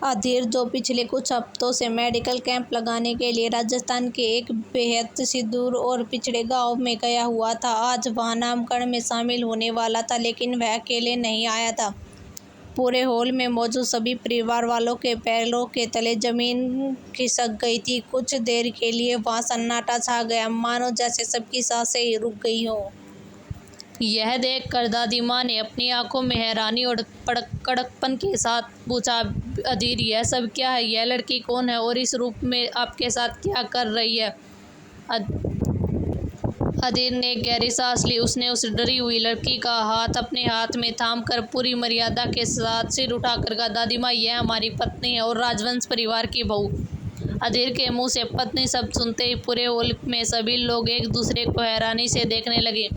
अधीर, जो पिछले कुछ हफ्तों से मेडिकल कैंप लगाने के लिए राजस्थान के एक बेहद से दूर और पिछड़े गांव में गया हुआ था, आज वहां नामकरण में शामिल होने वाला था, लेकिन वह अकेले नहीं आया था। पूरे हॉल में मौजूद सभी परिवार वालों के पैरों के तले जमीन खिसक गई थी। कुछ देर के लिए वहां सन्नाटा छा गया, मानो जैसे सबकी सांसें ही रुक गई हों। यह देखकर दादी माँ ने अपनी आंखों में हैरानी और कड़कपन के साथ पूछा, अधीर, यह सब क्या है? यह लड़की कौन है और इस रूप में आपके साथ क्या कर रही है? अधीर ने एक गहरी सांस ली। उसने उस डरी हुई लड़की का हाथ अपने हाथ में थामकर पूरी मर्यादा के साथ सिर उठाकर कहा, दादी माँ, यह हमारी पत्नी है और राजवंश परिवार की बहू। अधीर के मुंह से पत्नी शब्द सुनते ही पूरे हॉल में सभी लोग एक दूसरे को हैरानी से देखने लगे।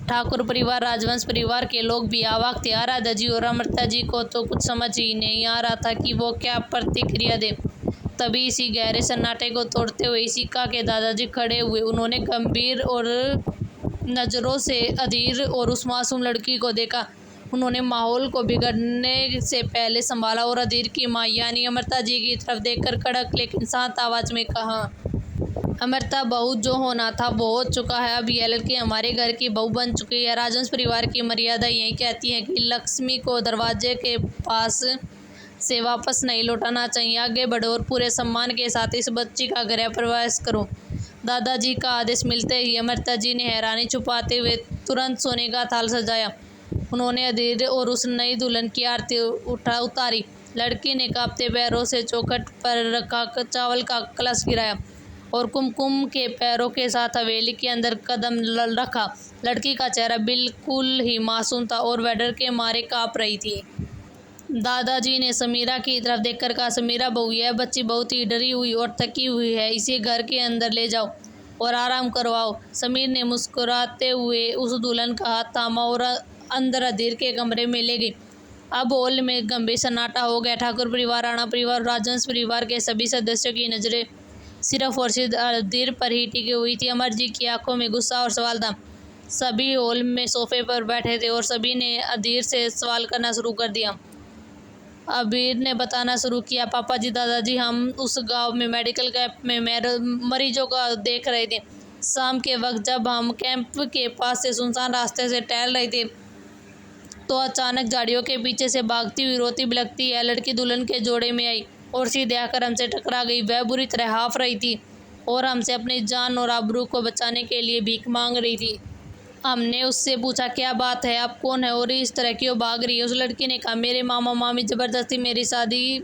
ठाकुर परिवार, राजवंश परिवार के लोग भी अवाक थे। आराध्या जी और अमृता जी को तो कुछ समझ ही नहीं आ रहा था कि वो क्या प्रतिक्रिया दे। तभी इसी गहरे सन्नाटे को तोड़ते हुए इशिका के दादाजी खड़े हुए। उन्होंने गंभीर और नजरों से अधीर और उस मासूम लड़की को देखा। उन्होंने माहौल को बिगड़ने से पहले संभाला और अधीर की माँ यानी अमृता जी की तरफ देखकर कड़क लेकिन शांत आवाज में कहा, अमृता बहू, जो होना था वो हो चुका है। अब यह लड़की हमारे घर की बहू बन चुकी है। राजवंश परिवार की मर्यादा यही कहती है कि लक्ष्मी को दरवाजे के पास से वापस नहीं लौटाना चाहिए। आगे बढ़ो और पूरे सम्मान के साथ इस बच्ची का गृह प्रवेश करो। दादाजी का आदेश मिलते ही अमृता जी ने हैरानी छुपाते हुए तुरंत सोने का थाल सजाया। उन्होंने अधीर और उस नई दुल्हन की आरती उतारी। लड़की ने कांपते पैरों से चौखट पर रखा चावल का कलश गिराया और कुमकुम के पैरों के साथ हवेली के अंदर कदम रखा। लड़की का चेहरा बिल्कुल ही मासूम था और वह डर के मारे कांप रही थी। दादाजी ने समीरा की तरफ देखकर कहा, समीरा बहू, यह बच्ची बहुत ही डरी हुई और थकी हुई है। इसे घर के अंदर ले जाओ और आराम करवाओ। समीर ने मुस्कुराते हुए उस दुल्हन का हाथ थामा और अंदर अधीर के कमरे में ले गई। अब हॉल में गंभीर सन्नाटा हो गया। ठाकुर परिवार, राणा परिवार और राजवंश परिवार के सभी सदस्यों की नजरें सिर्फ और सिर्फ अधीर पर ही टिकी हुई थी। अमर जी की आंखों में गुस्सा और सवाल था। सभी हॉल में सोफे पर बैठे थे और सभी ने अधीर से सवाल करना शुरू कर दिया। अबीर ने बताना शुरू किया, पापा जी, दादाजी, हम उस गांव में मेडिकल कैंप में मरीजों का देख रहे थे। शाम के वक्त जब हम कैंप के पास से सुनसान रास्ते से टहल रहे थे तो अचानक झाड़ियों के पीछे से भागती हुई रोती बिलखती है लड़की दुल्हन के जोड़े में आई और सीधे आकर हमसे टकरा गई। वह बुरी तरह हाफ रही थी और हमसे अपनी जान और आबरू को बचाने के लिए भीख मांग रही थी। हमने उससे पूछा, क्या बात है, आप कौन है और इस तरह क्यों भाग रही है? उस लड़की ने कहा, मेरे मामा मामी ज़बरदस्ती मेरी शादी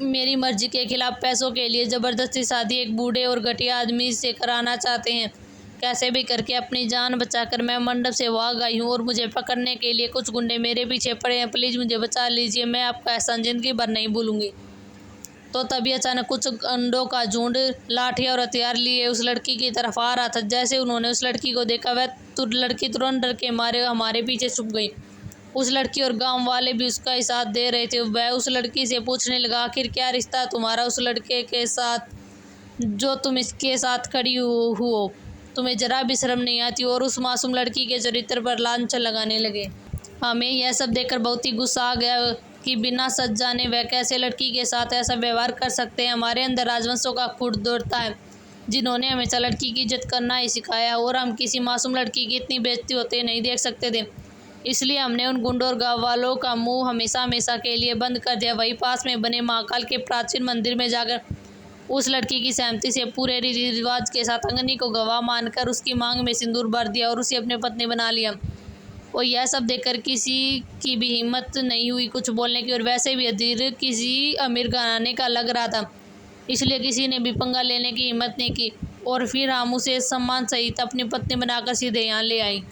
मेरी मर्जी के खिलाफ पैसों के लिए ज़बरदस्ती शादी एक बूढ़े और घटिया आदमी से कराना चाहते हैं। कैसे भी करके अपनी जान बचाकर मैं मंडप से भाग आई हूँ और मुझे पकड़ने के लिए कुछ गुंडे मेरे पीछे पड़े हैं। प्लीज़ मुझे बचा लीजिए, मैं आपका एहसान ज़िंदगी भर नहीं भूलूंगी। तो तभी अचानक कुछ अंडों का झुंड लाठियां और हथियार लिए उस लड़की की तरफ आ रहा था। जैसे उन्होंने उस लड़की को देखा, वह लड़की तुरंत डर के मारे हमारे पीछे छुप गई। उस लड़की और गांव वाले भी उसका ही साथ दे रहे थे। वह उस लड़की से पूछने लगा, आखिर क्या रिश्ता है तुम्हारा उस लड़के के साथ जो तुम इसके साथ खड़ी हो? तुम्हें जरा भी शर्म नहीं आती? और उस मासूम लड़की के चरित्र पर लांछन लगाने लगे। हमें यह सब देखकर बहुत ही गुस्सा आ गया कि बिना सच जाने वह कैसे लड़की के साथ ऐसा व्यवहार कर सकते हैं। हमारे अंदर राजवंशों का खून दौड़ता है जिन्होंने हमेशा लड़की की इज्जत करना ही सिखाया और हम किसी मासूम लड़की की इतनी बेइज्जती होते नहीं देख सकते थे। इसलिए हमने उन गुंडों और गाँव वालों का मुंह हमेशा हमेशा के लिए बंद कर दिया। वहीं पास में बने महाकाल के प्राचीन मंदिर में जाकर उस लड़की की सहमति से पूरे रीति रिवाज के साथ अंगनी को गवाह मानकर उसकी मांग में सिंदूर भर दिया और उसे अपनी पत्नी बना लिया। और यह सब देखकर किसी की भी हिम्मत नहीं हुई कुछ बोलने की। और वैसे भी अधीर किसी अमीर घराने का लग रहा था, इसलिए किसी ने भी पंगा लेने की हिम्मत नहीं की। और फिर हम उसे सम्मान सहित अपनी पत्नी बनाकर सीधे यहाँ ले आई।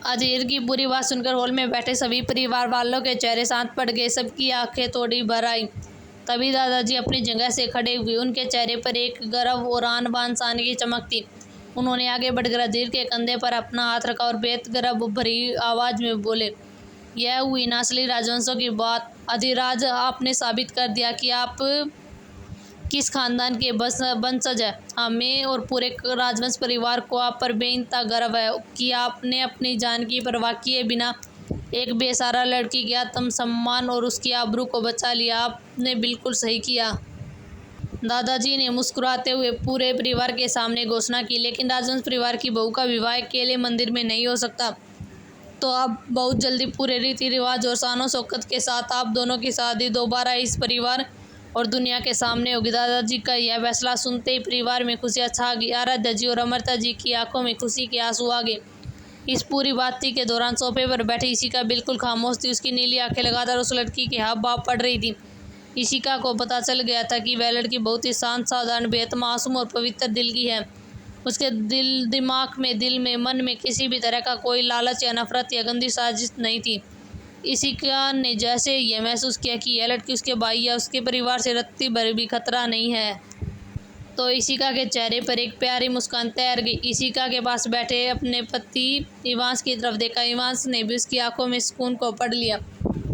अधीर की पूरी बात सुनकर हॉल में बैठे सभी परिवार वालों के चेहरे शांत पड़ गए। सबकी आंखें थोड़ी भर आई। तभी दादाजी अपनी जगह से खड़े हुए। उनके चेहरे पर एक गर्व और आन बान शान की चमक थी। उन्होंने आगे बढ़कर अधीर के कंधे पर अपना हाथ रखा और बेहद भरी आवाज में बोले, यह हुई ना असली राजवंशों की बात। अधीराज, आपने साबित कर दिया कि आप किस खानदान के वंशज है। हमें और पूरे राजवंश परिवार को आप पर बेइंतहा गर्व है कि आपने अपनी जान की परवाह किए बिना एक बेसहारा लड़की के आत्मसम्मान और उसकी आबरू को बचा लिया। आपने बिल्कुल सही किया। दादाजी ने मुस्कुराते हुए पूरे परिवार के सामने घोषणा की, लेकिन राजवंश परिवार की बहू का विवाह अकेले मंदिर में नहीं हो सकता। तो अब बहुत जल्दी पूरे रीति रिवाज और शानो शौकत के साथ आप दोनों की शादी दोबारा इस परिवार और दुनिया के सामने होगी। दादाजी का यह फैसला सुनते ही परिवार में खुशियाँ छा गई। आराध्या जी और अमृता जी की आंखों में खुशी के आंसू आ गए। इस पूरी बातचीत के दौरान सोफे पर बैठी इशिका बिल्कुल खामोश थी। उसकी नीली आंखें लगातार उस लड़की के हाव भाव पढ़ रही थी। इशिका को पता चल गया था कि वह लड़की बहुत ही शांत, साधारण, बेहद मासूम और पवित्र दिल की है। उसके दिल में मन में किसी भी तरह का कोई लालच या नफरत या गंदी साजिश नहीं थी। इशिका ने जैसे यह महसूस किया कि यह लड़की उसके भाई या उसके परिवार से रत्ती भर भी खतरा नहीं है, तो इशिका के चेहरे पर एक प्यारी मुस्कान तैर गई। इशिका के पास बैठे अपने पति इवांश की तरफ देखा। इवांश ने भी उसकी आंखों में सुकून को पढ़ लिया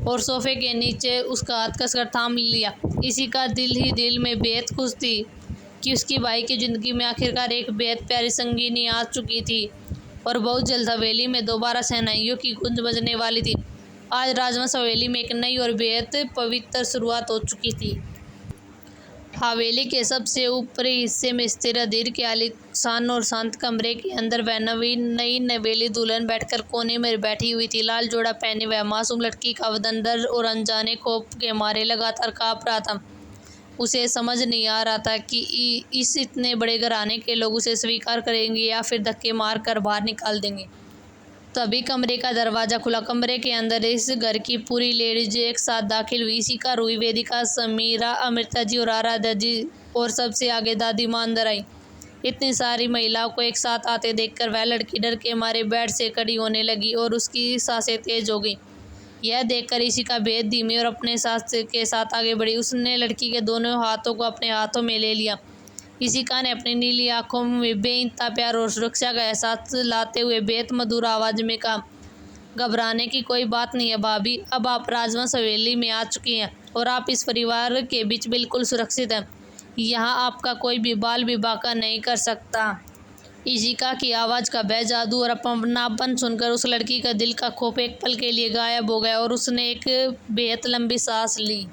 और सोफे के नीचे उसका हाथ कसकर थाम लिया। इशिका दिल ही दिल में बेहद खुश थी कि उसकी भाई की ज़िंदगी में आखिरकार एक बेहद प्यारी संगिनी आ चुकी थी और बहुत जल्द हवेली में दोबारा शहनाइयों की गूंज बजने वाली थी। आज राजवंश हवेली में एक नई और बेहद पवित्र शुरुआत हो चुकी थी। हवेली के सबसे ऊपरी हिस्से में स्थिर अधीर के आलीशान और शांत कमरे के अंदर वह नई नवेली दुल्हन बैठकर कोने में बैठी हुई थी। लाल जोड़ा पहने वह मासूम लड़की का बदन डर और अनजाने खौफ के मारे लगातार कांप रहा था। उसे समझ नहीं आ रहा था कि इस इतने बड़े घराने के लोग उसे स्वीकार करेंगे या फिर धक्के मार कर बाहर निकाल देंगे। तभी कमरे का दरवाज़ा खुला। कमरे के अंदर इस घर की पूरी लेडीज एक साथ दाखिल हुई। इशिका, रूही, वेदिका, समीरा, अमृता जी और आराध्या जी और सबसे आगे दादी माँ अंदर आई। इतनी सारी महिलाओं को एक साथ आते देखकर वह लड़की डर के मारे बेड से खड़ी होने लगी और उसकी सांसें तेज हो गई। यह देखकर इशिका बेहद धीमी और अपने साथ के साथ आगे बढ़ी। उसने लड़की के दोनों हाथों को अपने हाथों में ले लिया। इशिका ने अपनी नीली आंखों में बेइंतहा प्यार और सुरक्षा का एहसास लाते हुए बेहद मधुर आवाज़ में कहा, घबराने की कोई बात नहीं है भाभी, अब आप राजवंश हवेली में आ चुकी हैं और आप इस परिवार के बीच बिल्कुल सुरक्षित हैं। यहाँ आपका कोई भी बाल विवाह नहीं कर सकता। इशिका की आवाज़ का वह जादू और अपनापन सुनकर उस लड़की का दिल का खौफ एक पल के लिए गायब हो गया और उसने एक बेहद लंबी सांस ली।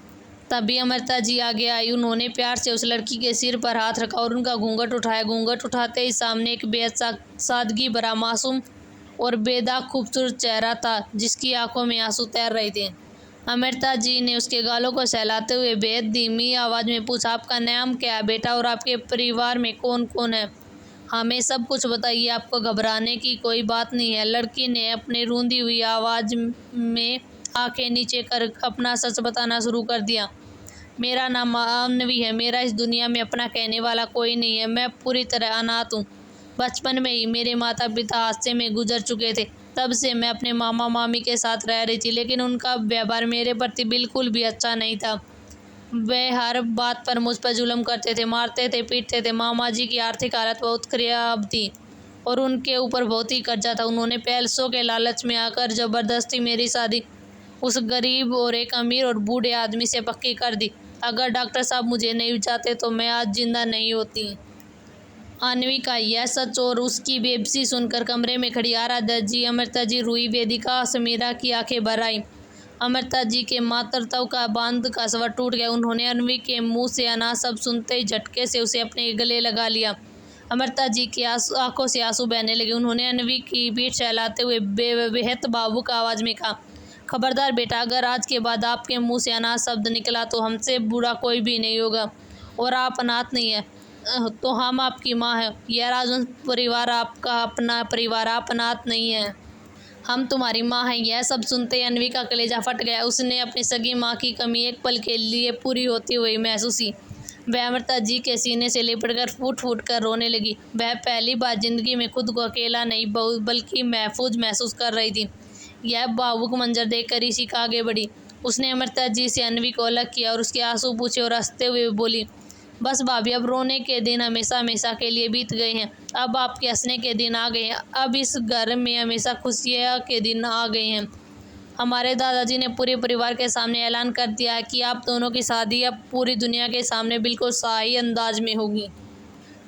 तभी अमृता जी आगे आई। उन्होंने प्यार से उस लड़की के सिर पर हाथ रखा और उनका घूंघट उठाया। घूंघट उठाते ही सामने एक बेहद सादगी भरा, मासूम और बेदाग खूबसूरत चेहरा था जिसकी आंखों में आंसू तैर रहे थे। अमृता जी ने उसके गालों को सहलाते हुए बेहद धीमी आवाज़ में पूछा, आपका नाम क्या है बेटा और आपके परिवार में कौन कौन है? हमें सब कुछ बताइए, आपको घबराने की कोई बात नहीं है। लड़की ने अपनी रूंधी हुई आवाज़ में आंखें नीचे कर अपना सच बताना शुरू कर दिया। मेरा नाम अन्वी है। मेरा इस दुनिया में अपना कहने वाला कोई नहीं है। मैं पूरी तरह अनाथ हूँ। बचपन में ही मेरे माता पिता हादसे में गुजर चुके थे। तब से मैं अपने मामा मामी के साथ रह रही थी, लेकिन उनका व्यवहार मेरे प्रति बिल्कुल भी अच्छा नहीं था। वे हर बात पर मुझ पर जुल्म करते थे, मारते थे, पीटते थे। मामा जी की आर्थिक हालत बहुत खराब थी और उनके ऊपर बहुत ही कर्जा था। उन्होंने पैसों के लालच में आकर ज़बरदस्ती मेरी शादी उस गरीब और एक अमीर और बूढ़े आदमी से पक्की कर दी। अगर डॉक्टर साहब मुझे नहीं बचाते तो मैं आज जिंदा नहीं होती। अन्वी का यह सच और उसकी बेबसी सुनकर कमरे में खड़ी आराध्या जी, अमृता जी, रूही, वेदिका, समीरा की आंखें भर आई। अमृता जी के मातृत्व का बांध का स्वर टूट गया। उन्होंने अन्वी के मुंह से अनाज शब्द सुनते ही झटके से उसे अपने गले लगा लिया। अमृता जी की आंखों से आंसू बहने लगे। उन्होंने अन्वी की पीठ सहलाते हुए बेहद भावुक आवाज़ में कहा, खबरदार बेटा, अगर आज के बाद आपके मुंह से अनाज शब्द निकला तो हमसे बुरा कोई भी नहीं होगा। और आप अनाथ नहीं है तो हम आपकी माँ हैं। यह राजवंश परिवार आपका अपना परिवार, आप अनाथ नहीं हैं, हम तुम्हारी माँ हैं। यह सब सुनते ही अन्वी का कलेजा फट गया। उसने अपनी सगी माँ की कमी एक पल के लिए पूरी होती हुई महसूस की। वह अमृता जी के सीने से लिपटकर फूट फूट कर रोने लगी। वह पहली बार जिंदगी में खुद को अकेला नहीं बल्कि महफूज महसूस कर रही थी। यह भावुक मंजर देखकर इशिका आगे बढ़ी। उसने अमृता जी से अन्वी को अलग किया और उसके आंसू पूछे और हंसते हुए बोली, बस भाभी, अब रोने के दिन हमेशा हमेशा के लिए बीत गए हैं। अब आपके हंसने के दिन आ गए हैं। अब इस घर में हमेशा खुशियाँ के दिन आ गए हैं। हमारे दादाजी ने पूरे परिवार के सामने ऐलान कर दिया है कि आप दोनों की शादी अब पूरी दुनिया के सामने बिल्कुल शाही अंदाज में होगी।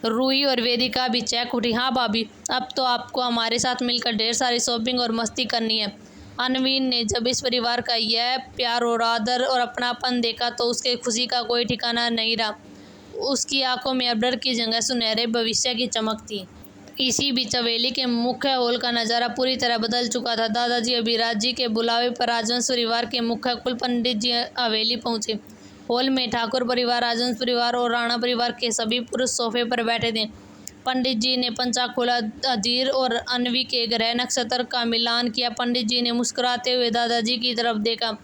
रूही और वेदिका भी चैक उठी। हाँ भाभी, अब तो आपको हमारे साथ मिलकर ढेर सारी शॉपिंग और मस्ती करनी है। अनवीन ने जब इस परिवार का यह प्यार और आदर और अपनापन देखा तो उसके खुशी का कोई ठिकाना नहीं रहा। उसकी आंखों में अब डर की जगह सुनहरे भविष्य की चमक थी। इसी बीच हवेली के मुख्य हॉल का नज़ारा पूरी तरह बदल चुका था। दादाजी अभिराज जी के बुलावे पर राजवंश परिवार के मुख्य कुल पंडित जी हवेली पहुंचे। हॉल में ठाकुर परिवार, राजवंश परिवार और राणा परिवार के सभी पुरुष सोफे पर बैठे थे। पंडित जी ने पंचांग खोला, अधीर और अनवी के ग्रह नक्षत्र का मिलान किया। पंडित जी ने मुस्कुराते हुए दादाजी की तरफ देखा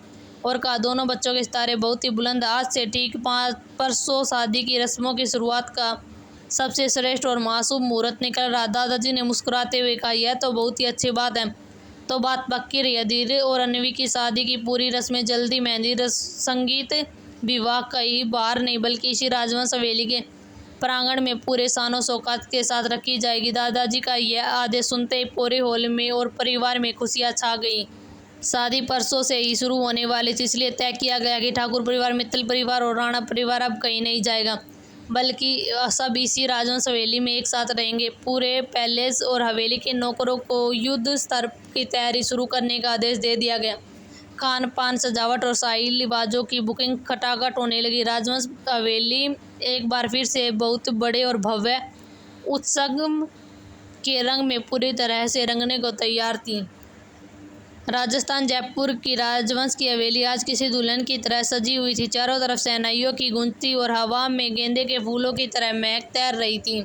और कहा, दोनों बच्चों के सितारे बहुत ही बुलंद। आज से ठीक 5 परसों शादी की रस्मों की शुरुआत का सबसे श्रेष्ठ और मासूम मुहूर्त निकल रहा। दादाजी ने मुस्कुराते हुए कहा, यह तो बहुत ही अच्छी बात है। तो बात पक्की रही। अधीर और अनवी की शादी की पूरी रस्में जल्दी मेहंदी संगीत विवाह कई बार नहीं बल्कि इसी राजवंश हवेली के प्रांगण में पूरे शानो शौकत के साथ रखी जाएगी। दादाजी का यह आदेश सुनते ही पूरे हॉल में और परिवार में खुशियां छा गई। शादी परसों से ही शुरू होने वाली थी, इसलिए तय किया गया कि ठाकुर परिवार, मित्तल परिवार और राणा परिवार अब कहीं नहीं जाएगा, बल्कि सब इसी राजवंश हवेली में एक साथ रहेंगे। पूरे पैलेस और हवेली के नौकरों को युद्ध स्तर की तैयारी शुरू करने का आदेश दे दिया गया। खान पान, सजावट और शाही लिबाजों की बुकिंग खटाखट होने लगी। राजवंश हवेली एक बार फिर से बहुत बड़े और भव्य उत्सव के रंग में पूरी तरह से रंगने को तैयार थी। राजस्थान जयपुर की राजवंश की हवेली आज किसी दुल्हन की तरह सजी हुई थी। चारों तरफ शहनाइयों की गूंजती और हवा में गेंदे के फूलों की तरह महक तैर रही थी।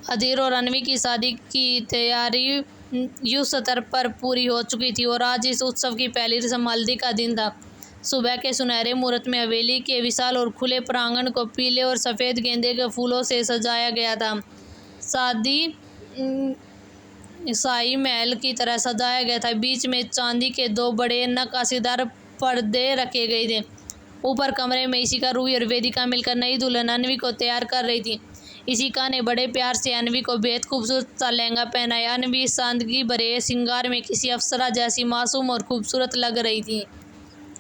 अधीर और अनवी की शादी की तैयारी युद्ध स्तर पर पूरी हो चुकी थी और आज इस उत्सव की पहली रस्म हल्दी का दिन था। सुबह के सुनहरे मुहूर्त में हवेली के विशाल और खुले प्रांगण को पीले और सफ़ेद गेंदे के फूलों से सजाया गया था। शादी शाही महल की तरह सजाया गया था। बीच में चांदी के 2 बड़े नक्काशीदार पर्दे रखे गए थे। ऊपर कमरे में इशिका, रूही और वेदिका मिलकर नई दुल्हन अनवी को तैयार कर रही थी। इशिका ने बड़े प्यार से अनवी को बेहद खूबसूरत सा लहंगा पहनाया। अनवी सादगी भरे श्रृंगार में किसी अप्सरा जैसी मासूम और खूबसूरत लग रही थी।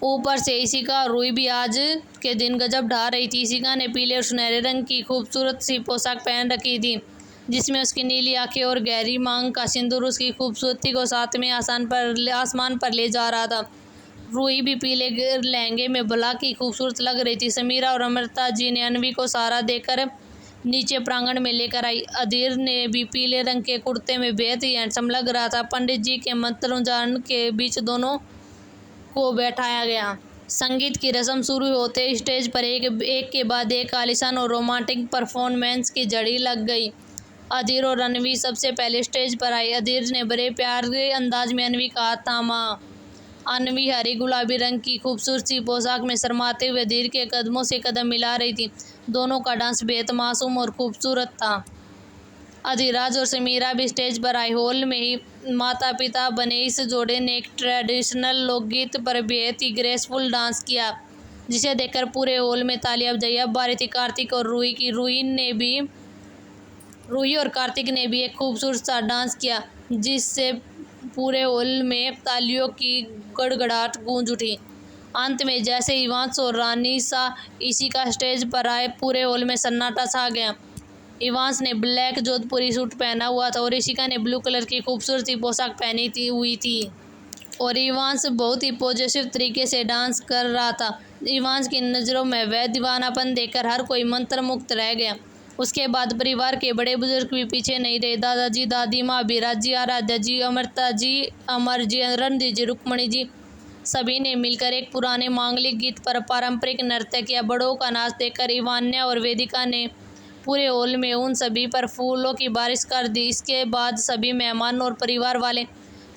ऊपर से इशिका और रूही भी आज के दिन गजब ढा रही थी। इशिका ने पीले और सुनहरे रंग की खूबसूरत सी पोशाक पहन रखी थी, जिसमें उसकी नीली आंखें और गहरी मांग का सिंदूर उसकी खूबसूरती को सातवें आसमान पर ले जा रहा था। रूही भी पीले लहंगे में भला की खूबसूरत लग रही थी। समीरा और अमृता जी ने अनवी को सहारा देकर नीचे प्रांगण में लेकर आई। अधीर ने भी पीले रंग के कुर्ते में बेहद ही हैंडसम लग रहा था। पंडित जी के मंत्रोच्चारण के बीच दोनों को बैठाया गया। संगीत की रस्म शुरू होते स्टेज पर एक के बाद एक आलीशान और रोमांटिक परफॉर्मेंस की झड़ी लग गई। अधीर और अनवी सबसे पहले स्टेज पर आई। अधीर ने बड़े प्यार के अंदाज में अनवी का हाथ थामा। अनवी हरी गुलाबी रंग की खूबसूरत सी पोशाक में शर्माते हुए अधीर के कदमों से कदम मिला रही थी। दोनों का डांस बेहद मासूम और खूबसूरत था। अधीराज और समीरा भी स्टेज पर आए। हॉल में ही माता पिता बने इस जोड़े ने एक ट्रेडिशनल लोकगीत पर बेहद ही ग्रेसफुल डांस किया, जिसे देखकर पूरे हॉल में तालियां बजाई। अब बारी थी कार्तिक और रूही की। रूही और कार्तिक ने भी एक खूबसूरत सा डांस किया, जिससे पूरे हॉल में तालियों की गड़गड़ाहट गूंज उठी। अंत में जैसे इवांश और रानीसा इशिका स्टेज पर आए, पूरे हॉल में सन्नाटा छा गया। इवांश ने ब्लैक जोधपुरी सूट पहना हुआ था और इशिका ने ब्लू कलर की खूबसूरत सी पोशाक पहनी हुई थी और इवांश बहुत ही पॉजिटिव तरीके से डांस कर रहा था। इवांश की नज़रों में वह दीवानापन देखकर हर कोई मंत्रमुग्ध रह गया। उसके बाद परिवार के बड़े बुजुर्ग भी पीछे नहीं रहे। दादाजी, दादी माँ, अभिराज जी, आराध्या जी, अमृता जी, अमर जी, रणधीर जी, रुक्मणी जी, सभी ने मिलकर एक पुराने मांगलिक गीत पर पारंपरिक नृत्य किया। बड़ों का नाच देखकर इवान्या और वेदिका ने पूरे हॉल में उन सभी पर फूलों की बारिश कर दी। इसके बाद सभी मेहमान और परिवार वाले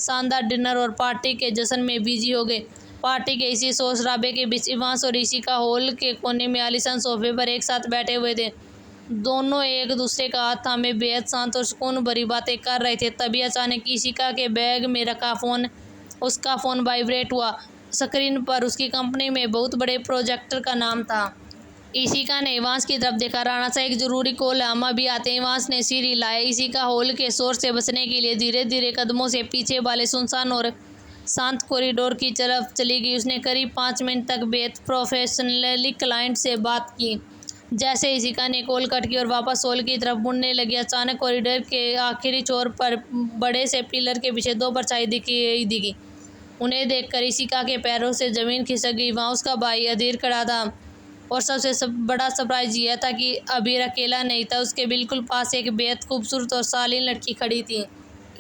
शानदार डिनर और पार्टी के जश्न में बिजी हो गए। पार्टी के इसी शोर शराबे के बीच इवांश और इशिका हॉल के कोने में आलीशान सोफे पर एक साथ बैठे हुए थे। दोनों एक दूसरे का हाथ थामे बेहद शांत और सुकून भरी बातें कर रहे थे। तभी अचानक इशिका के बैग में रखा उसका फ़ोन वाइब्रेट हुआ। स्क्रीन पर उसकी कंपनी में बहुत बड़े प्रोजेक्टर का नाम था। इशिका ने इवांश की तरफ देखा। राणा सा, एक जरूरी कॉल है, अम्मा भी आते हैं। इवांश ने सिर हिलाया। इशिका हॉल के शोर से बचने के लिए धीरे धीरे कदमों से पीछे वाले सुनसान और शांत कॉरिडोर की तरफ चली गई। उसने करीब 5 मिनट तक बेहद प्रोफेशनली क्लाइंट से बात की, जैसे इशिका ने कॉल कट की और वापस हॉल की तरफ मुड़ने लगी, अचानक कॉरिडोर के आखिरी छोर पर बड़े से पिलर के पीछे दो परछाई दिखी। उन्हें देखकर इशिका के पैरों से जमीन खिसक गई। वहाँ उसका भाई अधीर खड़ा था और सबसे बड़ा सरप्राइज यह था कि अबीर अकेला नहीं था, उसके बिल्कुल पास एक बेहद खूबसूरत और शालीन लड़की खड़ी थी।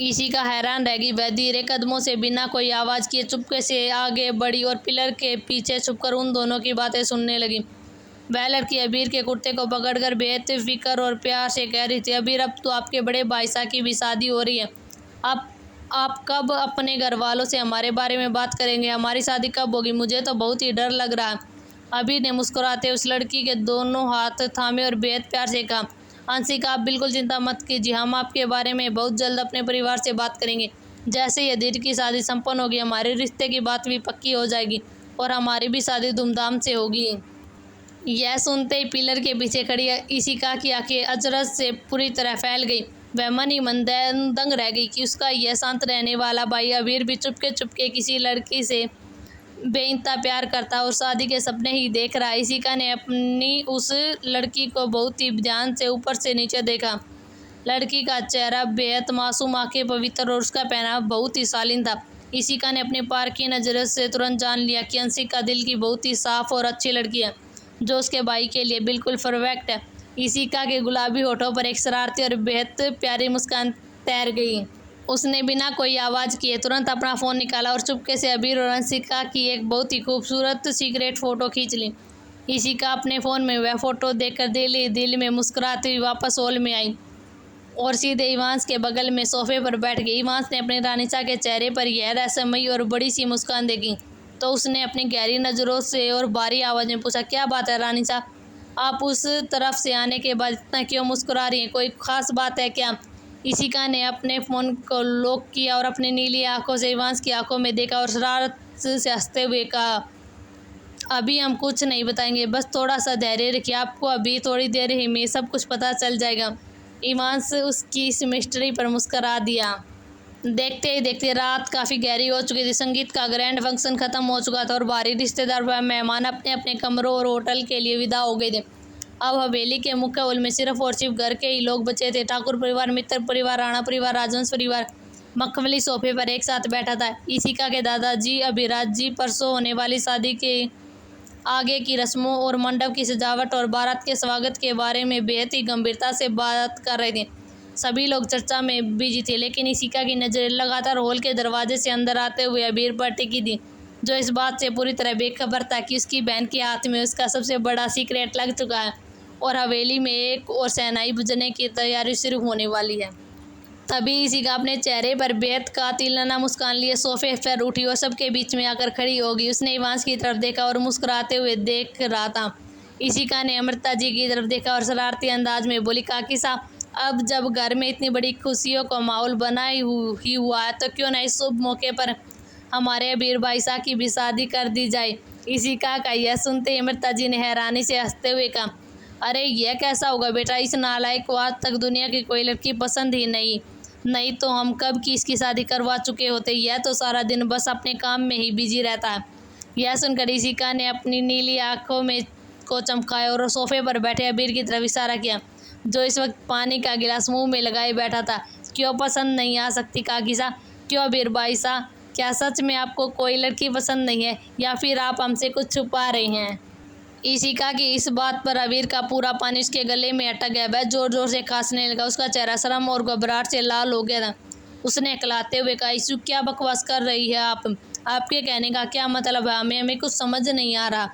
इशिका हैरान रह गई। वह धीरे कदमों से बिना कोई आवाज़ किए चुपके से आगे बढ़ी और पिलर के पीछे छुपकर उन दोनों की बातें सुनने लगी। वह लड़की अबीर के कुर्ते को पकड़कर बेहद फिक्र और प्यार से कह रही थी, अबीर अब तो आपके बड़े भाई साहब की भी शादी हो रही है। आप कब अपने घर वालों से हमारे बारे में बात करेंगे? हमारी शादी कब होगी? मुझे तो बहुत ही डर लग रहा है। अबीर ने मुस्कुराते उस लड़की के दोनों हाथ थामे और बेहद प्यार से कहा, अंशिका आप बिल्कुल चिंता मत कीजिए, हम आपके बारे में बहुत जल्द अपने परिवार से बात करेंगे। जैसे ही अधीर की शादी संपन्न होगी हमारे रिश्ते की बात भी पक्की हो जाएगी और हमारी भी शादी धूमधाम से होगी। यह सुनते ही पिलर के पीछे खड़ी इशिका की आंखें अचरज से पूरी तरह फैल गई। वह मन ही मन दंग रह गई कि उसका यह शांत रहने वाला भाई अबीर भी चुपके चुपके किसी लड़की से बेइंतहा प्यार करता और शादी के सपने ही देख रहा। इशिका ने अपनी उस लड़की को बहुत ही ध्यान से ऊपर से नीचे देखा। लड़की का चेहरा बेहद मासूम, आंखें पवित्र और उसका पहनावा बहुत ही शालीन था। इशिका ने अपने पार की नज़र से तुरंत जान लिया कि अंशिका दिल की बहुत ही साफ और अच्छी लड़की है जो उसके भाई के लिए बिल्कुल परफेक्ट है। इशिका के गुलाबी होठों पर एक शरारती और बेहद प्यारी मुस्कान तैर गई। उसने बिना कोई आवाज़ किए तुरंत अपना फ़ोन निकाला और चुपके से अबीर और अंशिका की एक बहुत ही खूबसूरत सीक्रेट फ़ोटो खींच ली। इशिका अपने फ़ोन में वह फ़ोटो देखकर दिल में मुस्कुराती हुई वापस हॉल में आई और सीधे इवांस के बगल में सोफे पर बैठ गई। इवांस ने अपनी रानीसा के चेहरे पर यह रहस्यमयी और बड़ी सी मुस्कान देखी तो उसने अपनी गहरी नज़रों से और भारी आवाज़ में पूछा, क्या बात है रानीसा, आप उस तरफ से आने के बाद इतना क्यों मुस्कुरा रही हैं? कोई ख़ास बात है क्या? इशिका ने अपने फ़ोन को लॉक किया और अपनी नीली आंखों से इवांस की आंखों में देखा और शरारत से हंसते हुए कहा, अभी हम कुछ नहीं बताएंगे, बस थोड़ा सा धैर्य रखिए, आपको अभी थोड़ी देर ही में सब कुछ पता चल जाएगा। इवांस उसकी इस मिस्ट्री पर मुस्करा दिया। देखते ही देखते रात काफ़ी गहरी हो चुकी थी। संगीत का ग्रैंड फंक्शन ख़त्म हो चुका था और भारी रिश्तेदार व मेहमान अपने अपने कमरों और होटल के लिए विदा हो गए थे। अब हवेली के मुख्य हॉल में सिर्फ और सिर्फ घर के ही लोग बचे थे। ठाकुर परिवार, मित्र परिवार, राणा परिवार, राजवंश परिवार मखमली सोफे पर एक साथ बैठा था। इशिका के दादाजी अभिराज जी परसों होने वाली शादी के आगे की रस्मों और मंडप की सजावट और बारात के स्वागत के बारे में बेहद ही गंभीरता से बात कर रहे थे। सभी लोग चर्चा में बिजी थे, लेकिन इशिका की नज़र लगातार हॉल के दरवाजे से अंदर आते हुए अबीर पर टिकी थी, जो इस बात से पूरी तरह बेखबर था कि उसकी बहन के हाथ में उसका सबसे बड़ा सीक्रेट लग चुका है और हवेली में एक और शहनाई बजने की तैयारी शुरू होने वाली है। तभी इशिका अपने चेहरे पर बेहद कातिलाना मुस्कान लिए सोफे पर उठी और सबके बीच में आकर खड़ी होगी। उसने इवांस की तरफ देखा और मुस्कुराते हुए देख रहा था। इशिका ने अमृता जी की तरफ देखा और शरारती अंदाज में बोली, काकी साहब, अब जब घर में इतनी बड़ी खुशियों का माहौल बना ही हुआ है तो क्यों ना इस शुभ मौके पर हमारे अबीर भाई साहब की भी शादी कर दी जाए। इशिका का यह सुनते ही अमृता जी ने हैरानी से हंसते हुए कहा, अरे यह कैसा होगा बेटा, इस नालायक को आज तक दुनिया की कोई लड़की पसंद ही नहीं तो हम कब की इसकी शादी करवा चुके होते। यह तो सारा दिन बस अपने काम में ही बिजी रहता है। यह सुनकर इशिका ने अपनी नीली आंखों में को चमकाया और सोफे पर बैठे अबीर की तरफ इशारा किया, जो इस वक्त पानी का गिलास मुंह में लगाए बैठा था। क्यों पसंद नहीं आ सकती काकी साहब? क्यों अबीर भाई साहब, क्या सच में आपको कोई लड़की पसंद नहीं है या फिर आप हमसे कुछ छुपा रहे हैं? इशिका की इस बात पर अबीर का पूरा पानी उसके गले में अटक गया। वह जोर जोर से खांसने लगा। उसका चेहरा शर्म और घबराहट से लाल हो गया था। उसने अकलाते हुए कहा, इशू क्या बकवास कर रही है आप? आपके कहने का क्या मतलब है? हमें कुछ समझ नहीं आ रहा।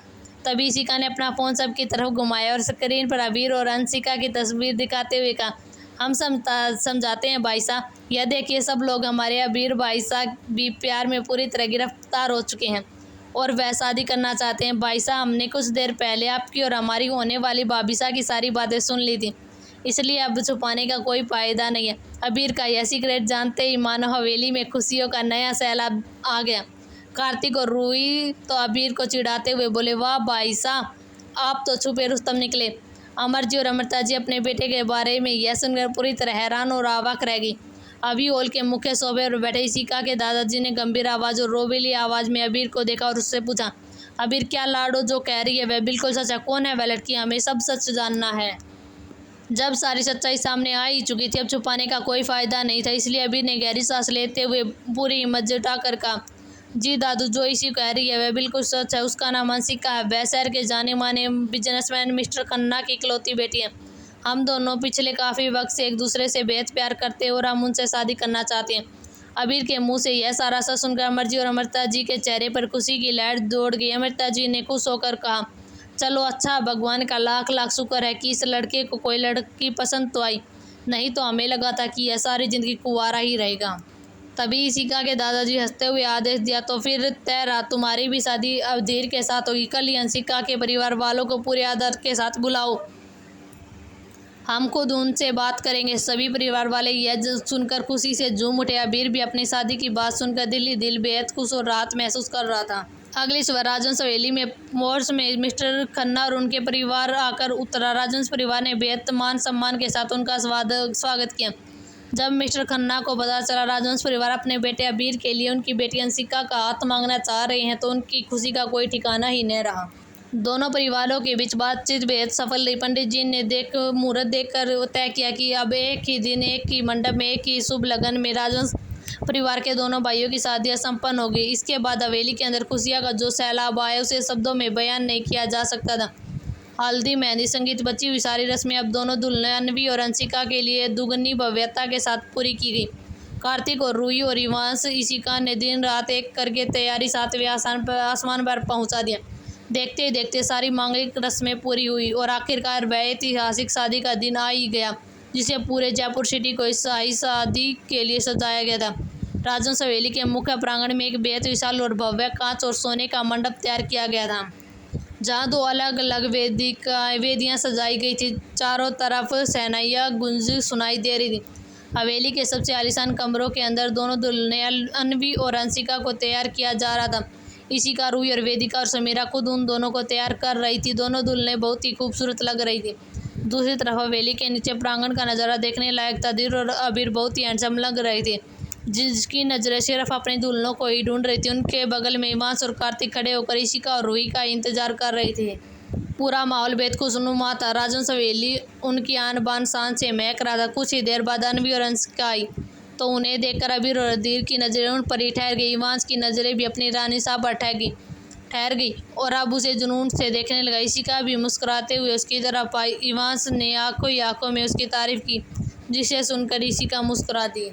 तभी इशिका ने अपना फ़ोन सबकी तरफ घुमाया और स्क्रीन पर अबीर और अंशिका की तस्वीर दिखाते हुए कहा, हम समझाते हैं भाई साहब, यह देखिए सब लोग हमारे अबीर भाई साहब भी प्यार में पूरी तरह गिरफ्तार हो चुके हैं और वह शादी करना चाहते हैं। भाई साहब, हमने कुछ देर पहले आपकी और हमारी होने वाली भाभीसा की सारी बातें सुन ली थी, इसलिए अब छुपाने का कोई फ़ायदा नहीं है। अबीर का यह सीक्रेट जानते ही मानो हवेली में खुशियों का नया सैलाब आ गया। कार्तिक और रूही तो अबीर को चिढ़ाते हुए बोले, वाह भाई साहब, आप तो छुपे रुस्तम निकले। अमर जी और अमृता जी अपने बेटे के बारे में यह सुनकर पूरी तरह हैरान और अवाक रह गई। अभी हॉल के मुख्य सोफे पर बैठे इशिका के दादाजी ने गंभीर आवाज़ और रोबीली आवाज़ में अबीर को देखा और उससे पूछा, अबीर क्या लाडो जो कह रही है वह बिल्कुल सच है, कौन है वह लड़की, हमें सब सच जानना है। जब सारी सच्चाई सामने आ ही चुकी थी, अब छुपाने का कोई फायदा नहीं था, इसलिए अबीर ने गहरी सांस लेते हुए पूरी हिम्मत जुटाकर कहा, जी दादू, जो इसी कह रही है वह बिल्कुल सच है। उसका नाम हंसिका है। वह शहर के जाने माने बिजनेसमैन मिस्टर खन्ना की इकलौती बेटी है। हम दोनों पिछले काफ़ी वक्त से एक दूसरे से बेहद प्यार करते हैं और हम उनसे शादी करना चाहते हैं। अबीर के मुंह से यह सारा सच सुनकर अमरजी और अमृता जी के चेहरे पर खुशी की लहर दौड़ गई। अमृता जी ने खुश होकर कहा, चलो अच्छा, भगवान का लाख लाख शुक्र है कि इस लड़के को कोई लड़की पसंद तो आई, नहीं तो हमें लगा था कि यह सारी जिंदगी कुंवारा ही रहेगा। तभी इशिका के दादाजी हंसते हुए आदेश दिया, तो फिर तय रहा, तुम्हारी भी शादी अवधीर के साथ होगी। कल ही हंसिका के परिवार वालों को पूरे आदर के साथ बुलाओ, हम खुद उनसे बात करेंगे। सभी परिवार वाले यह सुनकर खुशी से झूम उठे। अबीर भी अपनी शादी की बात सुनकर दिल ही दिल बेहद खुश और राहत महसूस कर रहा था। अगली सुबह राजवंश हवेली में मोर्स में मिस्टर खन्ना और उनके परिवार आकर उतरा। राजवंश परिवार ने बेहद मान सम्मान के साथ उनका स्वागत किया। जब मिस्टर खन्ना को पता चला राजवंश परिवार अपने बेटे अबीर के लिए उनकी बेटी हंसिका का हाथ मांगना चाह रहे हैं, तो उनकी खुशी का कोई ठिकाना ही नहीं रहा। दोनों परिवारों के बीच बातचीत बेहद सफल रही। पंडित जी ने मुहूर्त देखकर तय किया कि अब एक ही दिन, एक ही मंडप में, एक ही शुभ लगन में राजवंश परिवार के दोनों भाइयों की शादियां संपन्न हो गई। इसके बाद हवेली के अंदर खुशियां का जो सैलाब आया उसे शब्दों में बयान नहीं किया जा सकता था। हल्दी, मेहंदी, संगीत, बची हुई सारी रस्में अब दोनों दुल्हन अनवी और हंसिका के लिए दुगनी भव्यता के साथ पूरी की गई। कार्तिक और रूही और इवांश इशिका ने दिन रात एक करके तैयारी 7वें आसमान पर पहुंचा दिया। देखते ही देखते सारी मांगलिक रस्में पूरी हुई और आखिरकार वह ऐतिहासिक शादी का दिन आ ही गया, जिसे पूरे जयपुर सिटी को इस शाही शादी के लिए सजाया गया था। राजवंश हवेली के मुख्य प्रांगण में एक बेहद विशाल और भव्य कांच और सोने का मंडप तैयार किया गया था, जहाँ 2 अलग अलग वेदियाँ सजाई गई थी। चारों तरफ शहनाइयाँ गूंज सुनाई दे रही थी। हवेली के सबसे आलीशान कमरों के अंदर दोनों दुल्हनें अनवी और हंसिका को तैयार किया जा रहा था। इशिका, रूही और वेदिका और समीरा खुद उन दोनों को तैयार कर रही थी। दोनों दुल्हनें बहुत ही खूबसूरत लग रही थी। दूसरी तरफ हवेली के नीचे प्रांगण का नज़ारा देखने लायक था। दिल और अबीर बहुत ही हैंडसम लग रहे थे, जिसकी नजरें सिर्फ अपने दुल्हनों को ही ढूंढ रही थी। उनके बगल में इवांश और कार्तिक खड़े होकर इशिका और रूही का इंतजार कर रहे थे। पूरा माहौल बेहद खुशनुमा था। राजवंश हवेली उनकी आन बान शान से महक रहा था। कुछ ही देर बाद अनवी और हंसिका आई, तो उन्हें देखकर अबीर और अदीर की नज़रें उन पर ही ठहर गई। इवांश की नज़रें भी अपनी रानी साहब पर ठहर गई और अब उसे जुनून से देखने लगा। इशिका भी मुस्कुराते हुए उसकी तरफ आई। इवांश ने आंखों ही आंखों में उसकी तारीफ की, जिसे सुनकर इशिका मुस्कुरा दी।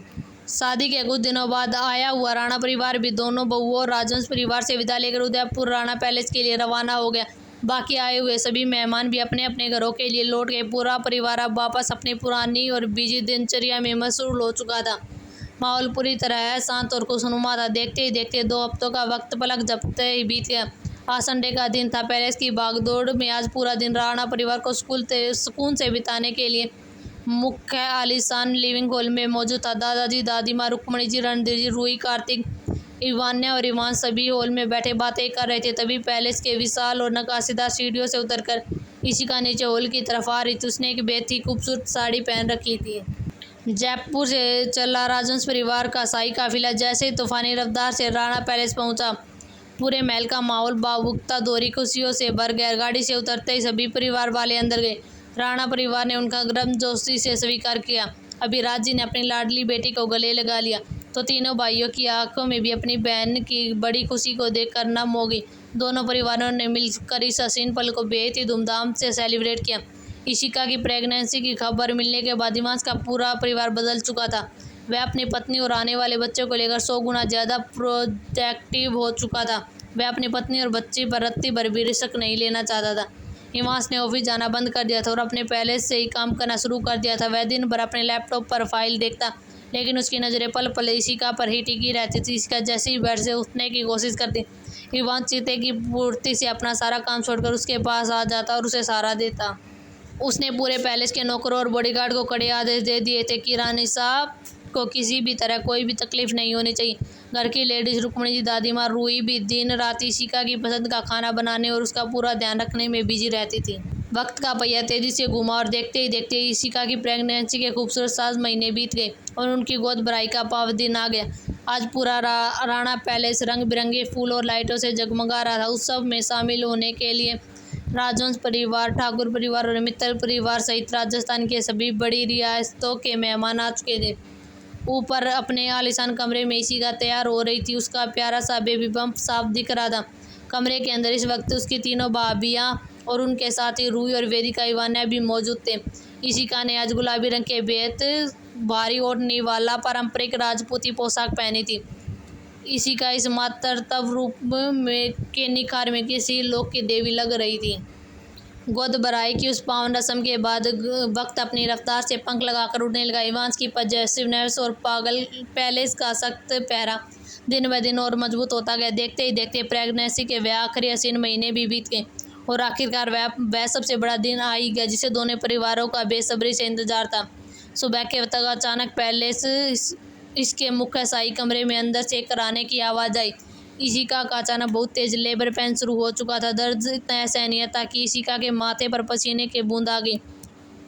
शादी के कुछ दिनों बाद आया हुआ राणा परिवार भी दोनों बहुओं और राजवंश परिवार से विदा लेकर उदयपुर राणा पैलेस के लिए रवाना हो गया। बाकी आए हुए सभी मेहमान भी अपने अपने घरों के लिए लौट गए। पूरा परिवार अब वापस अपनी पुरानी और बिजी दिनचर्या में मशगूल हो चुका था। माहौल पूरी तरह शांत और खुशनुमा था। देखते ही देखते 2 हफ्तों का वक्त पलक झपकते ही बीत गया। आज संडे का दिन था। पैलेस की भागदौड़ में आज पूरा दिन राणा परिवार को सुकून से बिताने के लिए मुख्य आलीशान लिविंग हॉल में मौजूद था। दादाजी, दादी माँ, रुक्मणी जी, रणधीर जी, रूही, कार्तिक, इवान्या और इवांश सभी हॉल में बैठे बातें कर रहे थे। तभी पैलेस के विशाल और नक्काशीदार सीढ़ियों से उतरकर इशिका नीचे हॉल की तरफ आ रही थी। उसने एक बेहद ही खूबसूरत साड़ी पहन रखी थी। जयपुर से चला राजवंश परिवार का शाही काफिला जैसे ही तूफानी रफ्तार से राणा पैलेस पहुंचा, पूरे महल का माहौल भावुकता दोहरी खुशियों से भर गया। गाड़ी से उतरते ही सभी परिवार वाले अंदर गए। राणा परिवार ने उनका गर्मजोशी से स्वीकार किया। अभिराज जी ने अपनी लाडली बेटी को गले लगा लिया, तो तीनों भाइयों की आंखों में भी अपनी बहन की बड़ी खुशी को देखकर नम हो गई। दोनों परिवारों ने मिलकर इस हसीन पल को बेहद ही धूमधाम से सेलिब्रेट किया। इशिका की प्रेगनेंसी की खबर मिलने के बाद इवांश का पूरा परिवार बदल चुका था। वह अपनी पत्नी और आने वाले बच्चों को लेकर 100 गुना ज़्यादा प्रोटेक्टिव हो चुका था। वह अपनी पत्नी और बच्ची पर रत्ती भर भी रिस्क नहीं लेना चाहता था। इवांश ने ऑफिस जाना बंद कर दिया था और अपने पैलेस से ही काम करना शुरू कर दिया था। वह दिन भर अपने लैपटॉप पर फाइल देखता, लेकिन उसकी नज़रें पल पल इशिका पर ही टिकी रहती थी। इशिका जैसे ही बेड से उठने की कोशिश करती, इवांश चीते की पूर्ति से अपना सारा काम छोड़कर उसके पास आ जाता और उसे सहारा देता। उसने पूरे पैलेस के नौकरों और बॉडीगार्ड को कड़े आदेश दे दिए थे कि रानी साहब को किसी भी तरह कोई भी तकलीफ नहीं होनी चाहिए। घर की लेडीज रुक्मणी जी, दादी माँ, रूही भी दिन रात इशिका की पसंद का खाना बनाने और उसका पूरा ध्यान रखने में बिजी रहती थी। वक्त का पहिया तेजी से घुमा और देखते ही देखते इशिका की प्रेगनेंसी के खूबसूरत 7 महीने बीत गए और उनकी गोद भराई का पावन दिन आ गया। आज पूरा राणा पैलेस रंग बिरंगे फूल और लाइटों से जगमगा रहा था। उत्सव में शामिल होने के लिए राजवंश परिवार, ठाकुर परिवार और मित्तल परिवार सहित राजस्थान के सभी बड़ी रियासतों के मेहमान आ चुके थे। ऊपर अपने आलीशान कमरे में इशिका तैयार हो रही थी। उसका प्यारा सा बेबी बम्प साफ दिख रहा था। कमरे के अंदर इस वक्त उसकी तीनों भाभियाँ और उनके साथ ही रूही और वेदिका इवान्या भी मौजूद थे। इशिका ने आज गुलाबी रंग के बेहद भारी ओढ़नी वाला पारंपरिक राजपूती पोशाक पहनी थी। इशिका इस मातृत्व रूप में के निखार में किसी लोक की देवी लग रही थी। गोद भराई की उस पावन रस्म के बाद वक्त अपनी रफ्तार से पंख लगाकर उड़ने लगा। इवांस की पजेसिवनेस और पागल पैलेस का सख्त पहरा दिन ब दिन और मजबूत होता गया। देखते ही देखते प्रेगनेंसी के वह आखिरी हसीन महीने भी बीत गए और आखिरकार वह सबसे बड़ा दिन आ ही गया जिसे दोनों परिवारों का बेसब्री से इंतजार था। सुबह के वक्त अचानक पैलेस इसके मुख्य शाही कमरे में अंदर से कराने की आवाज़ आई। इशिका का अचानक बहुत तेज लेबर पेन शुरू हो चुका था। दर्द इतना असहनीय था कि इशिका के माथे पर पसीने की बूंद आ गई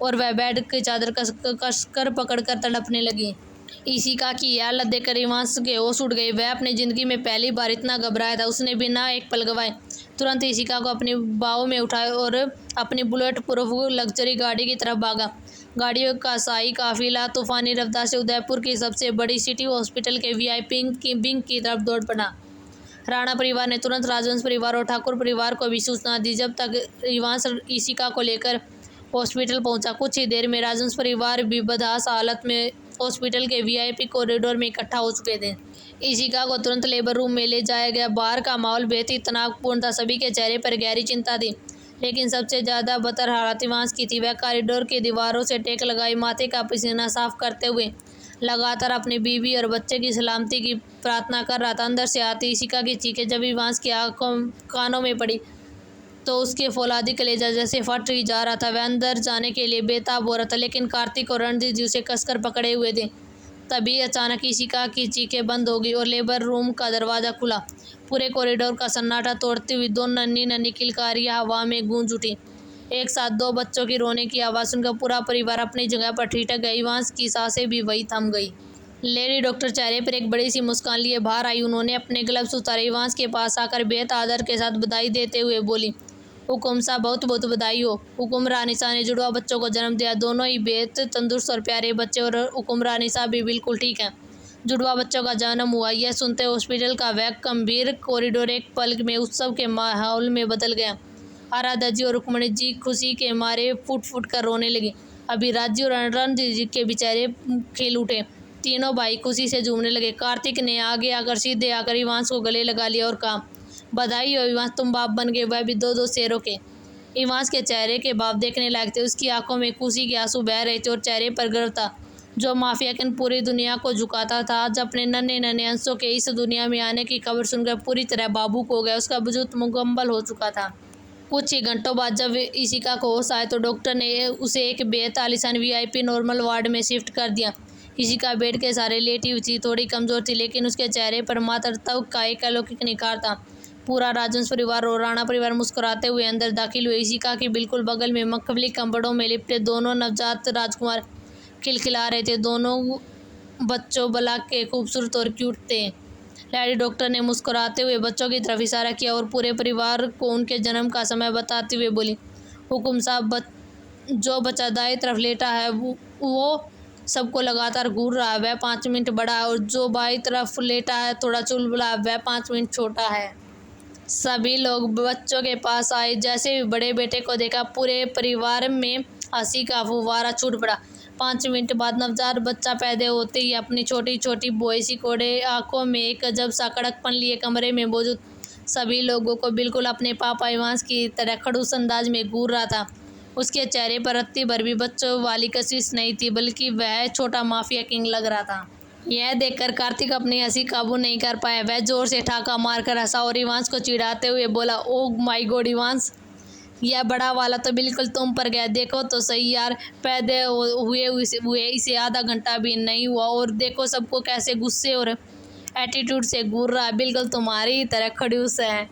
और वह बेड की चादर कसकर पकड़कर तड़पने लगी। इशिका की यह हालत देखकर इवांस के होश उड़ गए। वह अपनी ज़िंदगी में पहली बार इतना घबराया था। उसने बिना एक पल गवाए तुरंत इशिका को अपनी बाहों में उठाया और अपनी बुलेट प्रूफ लग्जरी गाड़ी की तरफ भागा। गाड़ियों का शाही काफिला तूफानी रफ्तार से उदयपुर की सबसे बड़ी सिटी हॉस्पिटल के वीआईपी विंग की तरफ दौड़ पड़ा। राणा परिवार ने तुरंत राजवंश परिवार और ठाकुर परिवार को भी सूचना दी। जब तक इवांस इशिका को लेकर हॉस्पिटल पहुंचा, कुछ ही देर में राजवंश परिवार भी बदहास हालत में हॉस्पिटल के वीआईपी कॉरिडोर में इकट्ठा हो चुके थे। इशिका को तुरंत लेबर रूम में ले जाया गया। बाहर का माहौल बेहद ही तनावपूर्ण था। सभी के चेहरे पर गहरी चिंता थी, लेकिन सबसे ज़्यादा बदतर हालत इवांस की थी। वह कॉरिडोर की दीवारों से टेक लगाई माथे का पसीना साफ करते हुए लगातार अपनी बीवी और बच्चे की सलामती की प्रार्थना कर रहा था। अंदर से आती इशिका की चीखें जब इवांस की आंखों कानों में पड़ी तो उसके फौलादी कलेजा जैसे फट ही जा रहा था। वह अंदर जाने के लिए बेताब हो रहा था, लेकिन कार्तिक और रणजीत जी उसे कसकर पकड़े हुए थे। तभी अचानक इशिका की चीखें बंद हो गई और लेबर रूम का दरवाज़ा खुला। पूरे कॉरिडोर का सन्नाटा तोड़ती हुई दो नन्ही नन्ही किलकारियाँ हवा में गूंज उठी। एक साथ दो बच्चों की रोने की आवाज़ सुनकर पूरा परिवार अपनी जगह पर ठिठक गया। इवांस की सांसें भी वही थम गई। लेडी डॉक्टर चेहरे पर एक बड़ी सी मुस्कान लिए बाहर आई। उन्होंने अपने ग्लव्स उतारे। इवांस के पास आकर बेहद आदर के साथ बधाई देते हुए बोली, हुकुम साहब, बहुत बहुत बधाई हो। हुकुम रानी साहब ने जुड़वा बच्चों को जन्म दिया। दोनों ही बेहद तंदुरुस्त और प्यारे बच्चे और हुकुम रानी साहब भी बिल्कुल ठीक हैं। जुड़वा बच्चों का जन्म हुआ, यह सुनते हॉस्पिटल का वह गंभीर कॉरिडोर एक पल में उत्सव के माहौल में बदल गया। आराध्या जी और रुक्मणी जी खुशी के मारे फुट फुट कर रोने लगी। अभिराज जी और रणजीत जी के बेचारे खिल उठे। तीनों भाई खुशी से झूमने लगे। कार्तिक ने आगे आकर सीधे आकर इवांस को गले लगा लिया और कहा, बधाई हो इवांस, तुम बाप बन गए, वह भी दो शेरों के। इवांस के चेहरे के भाव देखने लायक थे। उसकी आंखों में खुशी के आंसू बह रहे थे और चेहरे पर गर्व था। जो माफिया किन पूरी दुनिया को झुकाता था, आज अपने नन्हे नन्हे अंशों के इस दुनिया में आने की खबर सुनकर पूरी तरह भावुक हो गया। उसका वजूद मुकम्मल हो चुका था। कुछ ही घंटों बाद जब इशिका को होश आए तो डॉक्टर ने उसे एक बेहद आलीशान वीआईपी नॉर्मल वार्ड में शिफ्ट कर दिया। इशिका बेड के सहारे लेटी हुई थी। थोड़ी कमज़ोर थी, लेकिन उसके चेहरे पर मातृत्व का एक अलौकिक निखार था। पूरा राजवंश परिवार और राणा परिवार मुस्कुराते हुए अंदर दाखिल हुए। इशिका के बिल्कुल बगल में मखमली कंबड़ों में लिपटे दोनों नवजात राजकुमार खिलखिला रहे थे। दोनों बच्चों बला के खूबसूरत और क्यूट थे। लेडी डॉक्टर ने मुस्कुराते हुए बच्चों की तरफ इशारा किया और पूरे परिवार को उनके जन्म का समय बताते हुए बोली, हुकुम साहब, जो बच्चा दाएं तरफ लेटा है वो सबको लगातार घूर रहा है, वह 5 मिनट बड़ा है, और जो बाईं तरफ लेटा है थोड़ा चुलबुला है, वह 5 मिनट छोटा है। सभी लोग बच्चों के पास आए। जैसे ही बड़े बेटे को देखा, पूरे परिवार में हंसी का फुव्वारा छूट पड़ा। 5 मिनट बाद नवजात बच्चा पैदा होते ही अपनी छोटी छोटी बोईसी कोड़े आंखों में एक अजब सा कड़कपन लिए कमरे में मौजूद सभी लोगों को बिल्कुल अपने पापा इवांस की तरह खड़ूस अंदाज में घूर रहा था। उसके चेहरे पर रत्ती भर भी बच्चों वाली कशिश नहीं थी, बल्कि वह छोटा माफिया किंग लग रहा था। यह देखकर कार्तिक अपनी हंसी काबू नहीं कर पाया। वह जोर से ठाका मारकर हंसा और इवांस को चिढ़ाते हुए बोला, ओह माय गॉड इवांस, यह बड़ा वाला तो बिल्कुल तुम पर गया। देखो तो सही यार, पैदा हुए इसे आधा घंटा भी नहीं हुआ और देखो सबको कैसे गुस्से और एटीट्यूड से घूर रहा है, बिल्कुल तुम्हारी ही तरह खड़ूस है।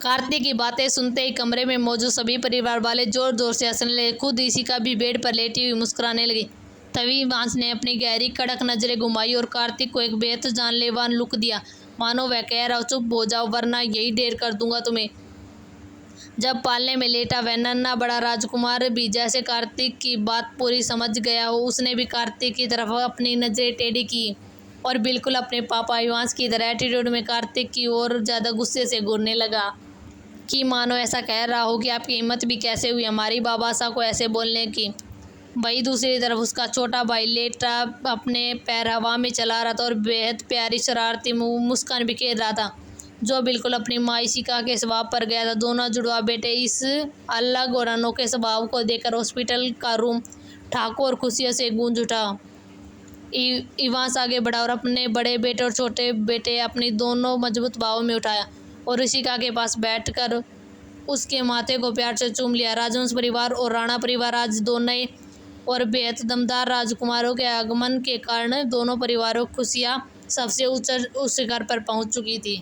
कार्तिक की बातें सुनते ही कमरे में मौजूद सभी परिवार वाले जोर जोर से हंसने लगे। खुद इशिका भी बेड पर लेटी हुई मुस्कुराने लगी। तभी इवांस ने अपनी गहरी कड़क नजरें घुमाई और कार्तिक को एक बेहद जानलेवा लुक दिया, मानो वह कह रहा, चुप हो जाओ वरना यही ढेर कर दूंगा तुम्हें। जब पालने में लेटा वह नन्हा बड़ा राजकुमार भी जैसे कार्तिक की बात पूरी समझ गया हो, उसने भी कार्तिक की तरफ अपनी नजरें टेढ़ी की और बिल्कुल अपने पापा इवांस की तरह एटीट्यूड में कार्तिक की ओर ज़्यादा गुस्से से घूरने लगा कि मानो ऐसा कह रहा हो कि आपकी हिम्मत भी कैसे हुई हमारी बाबासा को ऐसे बोलने की। वहीं दूसरी तरफ उसका छोटा भाई लेटा अपने पैर हवा में चला रहा था और बेहद प्यारी शरारती मुस्कान बिखेर रहा था, जो बिल्कुल अपनी माँ शिका के स्वभाव पर गया था। दोनों जुड़वा बेटे इस अलग और अनोखे स्वभाव को देखकर हॉस्पिटल का रूम ठाकुर और खुशियों से गूंज उठा। इवांस आगे बढ़ा और अपने बड़े बेटे और छोटे बेटे अपनी दोनों मजबूत बाहों में उठाया और ऋषिका के पास बैठकर उसके माथे को प्यार से चूम लिया। राजवंश परिवार और राणा परिवार आज दो नए और बेहद दमदार राजकुमारों के आगमन के कारण दोनों परिवारों की खुशियाँ सबसे उच्च शिखर पर पहुंच चुकी थी।